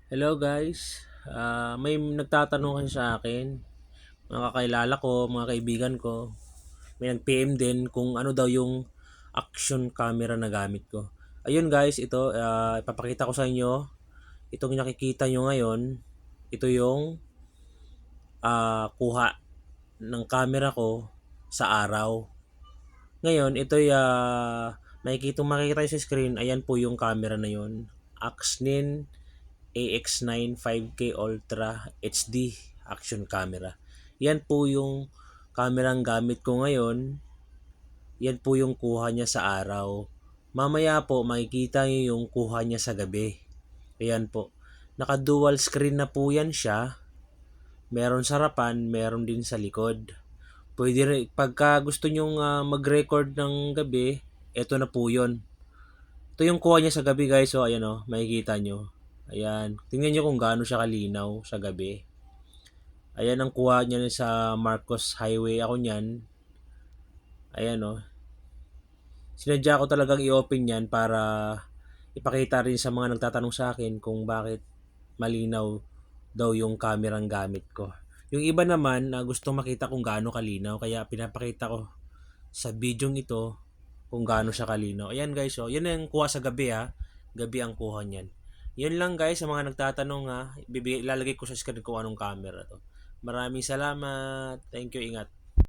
Hello guys, may nagtatanong kasi sa akin, mga kakilala ko, mga kaibigan ko, may nag-PM din kung ano daw yung action camera na gamit ko. Ayun guys, ito, ipapakita ko sa inyo, itong nakikita nyo ngayon, ito yung kuha ng camera ko sa araw. Ngayon, ito'y makikita sa screen, ayan po yung camera na yun. Axnin AX9 5K Ultra HD action camera. Yan po yung kamerang gamit ko ngayon. Yan po yung kuha niya sa araw. Mamaya po makikita niyo yung kuha niya sa gabi. Ayan po. Naka dual screen na po yan siya. Meron sa harapan, meron din sa likod. Pwede rin, pagka gusto nyong mag-record ng gabi, eto na po yun. Ito yung kuha niya sa gabi guys. So ayan o, makikita nyo. Ayan. Tingnan nyo kung gaano siya kalinaw sa gabi. Ayan ang kuha niya sa Marcos Highway ako niyan. Ayan o. Sinadya ko talagang i-open yan para ipakita rin sa mga nagtatanong sa akin kung bakit malinaw daw yung kamerang gamit ko. Yung iba naman na gusto makita kung gaano kalinaw kaya pinapakita ko sa video ito kung gaano siya kalinaw. Ayan guys, oh, yan ang kuha sa gabi ha. Gabi ang kuha niyan. Yun lang guys sa mga nagtatanong ha. Ilalagay ko sa screen kung anong camera to. Maraming salamat. Thank you, ingat.